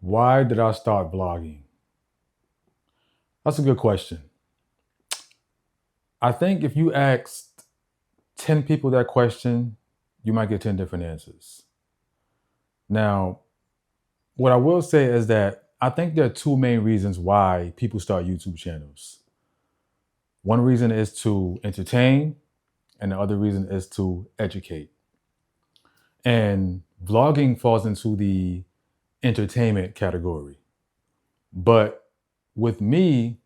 Why did I start vlogging? That's a good question. I think if you asked 10 people that question, you might get 10 different answers. Now, what I will say is that I think there are two main reasons why people start YouTube channels. One reason is to entertain, and the other reason is to educate. And vlogging falls into the entertainment category. But with me,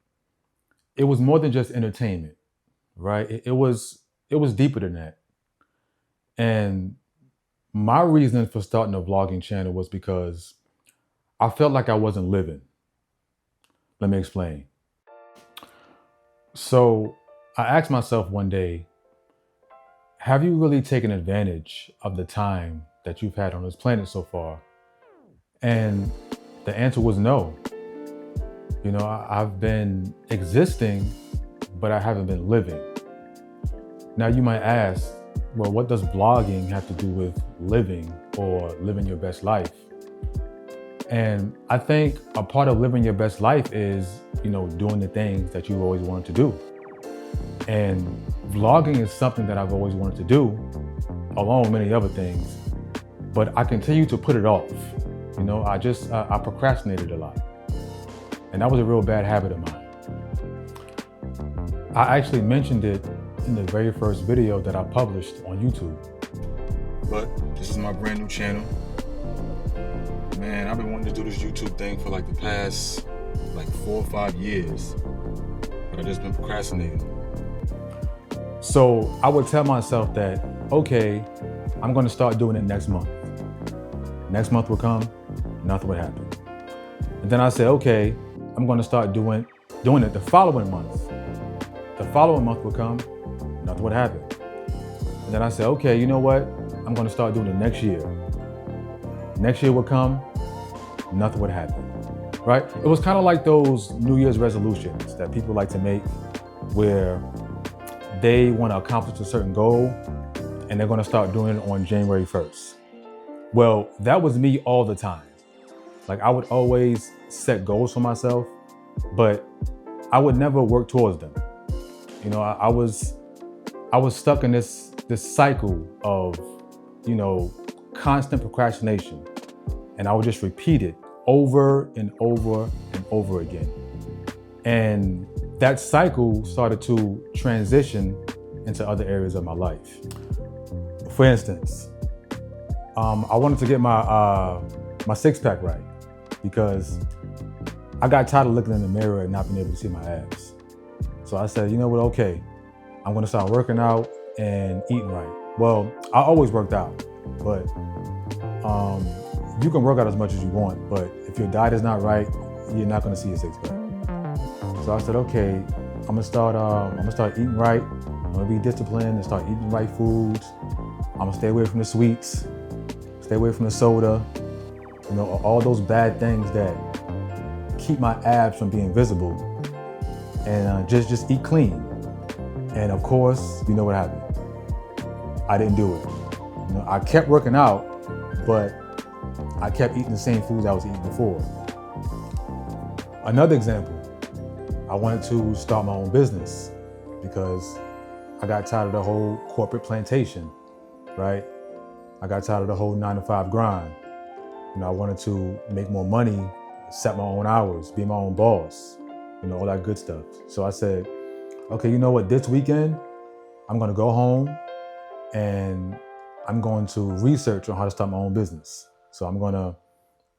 it was more than just entertainment, right? It was deeper than that. And my reason for starting a vlogging channel was because I felt like I wasn't living. Let me explain. So I asked myself one day, have you really taken advantage of the time that you've had on this planet so far? And the answer was no. I've been existing, but I haven't been living. Now you might ask, well, what does vlogging have to do with living or living your best life? And I think a part of living your best life is, doing the things that you always wanted to do. And vlogging is something that I've always wanted to do, along with many other things, but I continue to put it off. I procrastinated a lot. And that was a real bad habit of mine. I actually mentioned it in the very first video that I published on YouTube. But this is my brand new channel. Man, I've been wanting to do this YouTube thing for the past 4 or 5 years, but I've just been procrastinating. So I would tell myself that, okay, I'm gonna start doing it next month. Next month will come, nothing would happen. And then I said, okay, I'm gonna start doing it the following month. The following month would come, nothing would happen. And then I said, okay, you know what? I'm gonna start doing it next year. Next year would come, nothing would happen, right? It was kind of like those New Year's resolutions that people like to make where they wanna accomplish a certain goal and they're gonna start doing it on January 1st. Well, that was me all the time. I would always set goals for myself, but I would never work towards them. I was stuck in this cycle of, constant procrastination. And I would just repeat it over and over and over again. And that cycle started to transition into other areas of my life. For instance, I wanted to get my six-pack right because I got tired of looking in the mirror and not being able to see my abs. So I said, you know what, okay, I'm gonna start working out and eating right. Well, I always worked out, but you can work out as much as you want, but if your diet is not right, you're not gonna see a six-pack. So I said, okay, I'm gonna start eating right. I'm gonna be disciplined and start eating the right foods. I'm gonna stay away from the sweets, stay away from the soda, all those bad things that keep my abs from being visible, and just eat clean. And of course, you know what happened? I didn't do it. I kept working out, but I kept eating the same foods I was eating before. Another example, I wanted to start my own business because I got tired of the whole corporate plantation, right? I got tired of the whole 9-to-5 grind. I wanted to make more money, set my own hours, be my own boss, all that good stuff. So I said, okay, you know what? This weekend, I'm gonna go home and I'm going to research on how to start my own business. So I'm gonna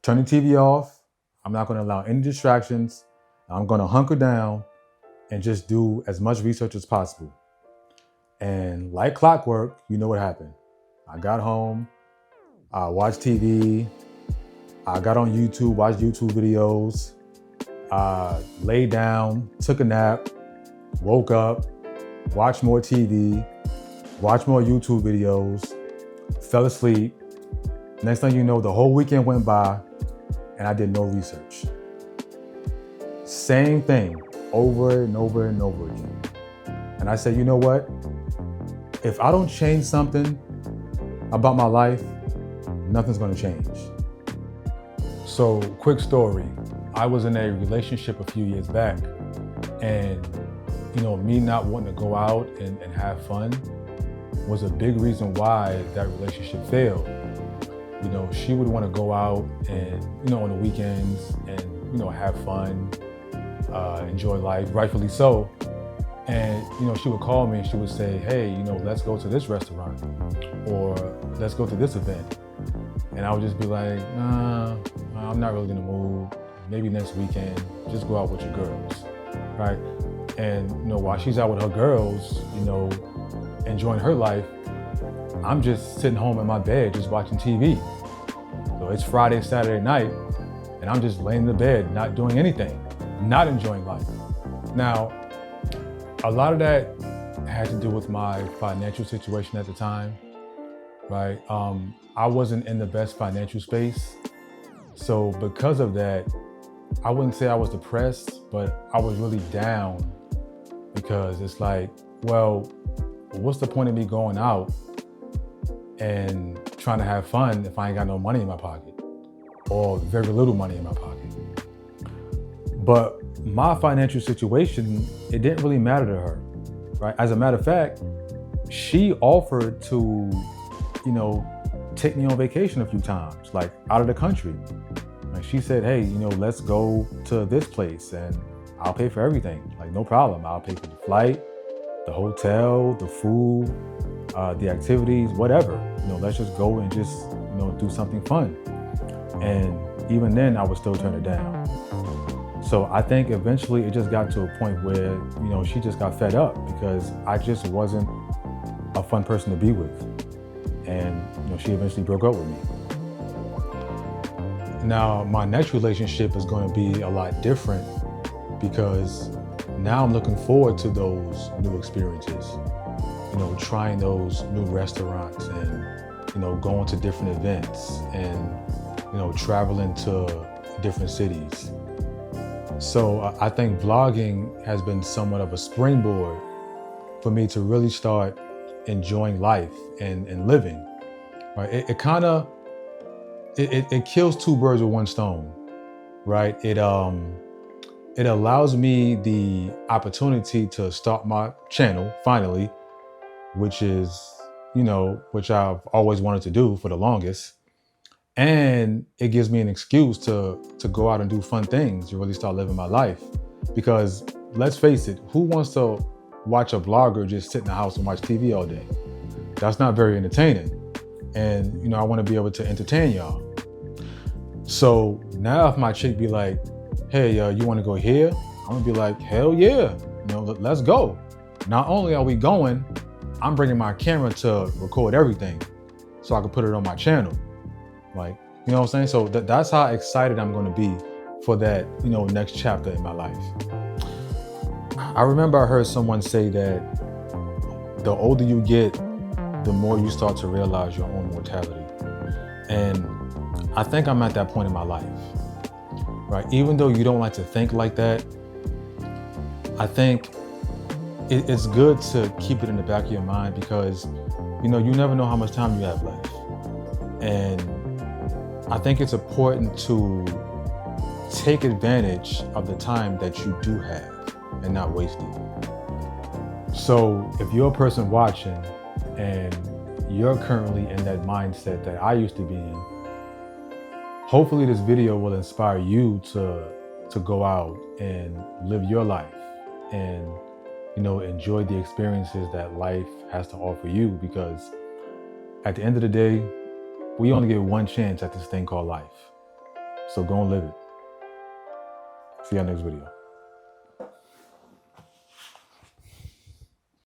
turn the TV off. I'm not gonna allow any distractions. I'm gonna hunker down and just do as much research as possible. And like clockwork, you know what happened? I got home, I watched TV, I got on YouTube, watched YouTube videos, laid down, took a nap, woke up, watched more TV, watched more YouTube videos, fell asleep. Next thing you know, the whole weekend went by and I did no research. Same thing over and over and over again. And I said, you know what? If I don't change something about my life, nothing's gonna change. So, quick story. I was in a relationship a few years back, and me not wanting to go out and have fun was a big reason why that relationship failed. She would want to go out and, on the weekends and, have fun, enjoy life, rightfully so. And, she would call me and she would say, hey, let's go to this restaurant or let's go to this event. And I would just be like, nah, I'm not really in the mood. Maybe next weekend, just go out with your girls, right? And, while she's out with her girls, enjoying her life, I'm just sitting home in my bed, just watching TV. So it's Friday, Saturday night, and I'm just laying in the bed, not doing anything, not enjoying life. Now, a lot of that had to do with my financial situation at the time, right? I wasn't in the best financial space. So because of that, I wouldn't say I was depressed, but I was really down because it's like, well, what's the point of me going out and trying to have fun if I ain't got no money in my pocket or very little money in my pocket? But my financial situation, it didn't really matter to her, right? As a matter of fact, she offered to, take me on vacation a few times, like out of the country. Like she said, hey, let's go to this place and I'll pay for everything. Like, no problem. I'll pay for the flight, the hotel, the food, the activities, whatever. Let's just go and just, do something fun. And even then, I would still turn it down. So I think eventually it just got to a point where, she just got fed up because I just wasn't a fun person to be with. And, she eventually broke up with me. Now, my next relationship is going to be a lot different because now I'm looking forward to those new experiences, trying those new restaurants and, going to different events and, traveling to different cities. So I think vlogging has been somewhat of a springboard for me to really start enjoying life and living, right? It kills two birds with one stone, right? It allows me the opportunity to start my channel finally, which is, which I've always wanted to do for the longest. And it gives me an excuse to go out and do fun things, to really start living my life. Because let's face it, who wants to watch a vlogger just sit in the house and watch TV all day? That's not very entertaining. And, I want to be able to entertain y'all. So now if my chick be like, hey, you want to go here? I'm gonna be like, hell yeah, let's go. Not only are we going, I'm bringing my camera to record everything so I can put it on my channel. Like, what I'm saying? So that's how excited I'm gonna be for that, next chapter in my life. I remember I heard someone say that the older you get, the more you start to realize your own mortality. And I think I'm at that point in my life, right? Even though you don't like to think like that, I think it's good to keep it in the back of your mind because, you never know how much time you have left. And I think it's important to take advantage of the time that you do have and not waste it. So if you're a person watching and you're currently in that mindset that I used to be in, hopefully this video will inspire you to go out and live your life and, enjoy the experiences that life has to offer you, because at the end of the day, we only get one chance at this thing called life. So go and live it. See you next video.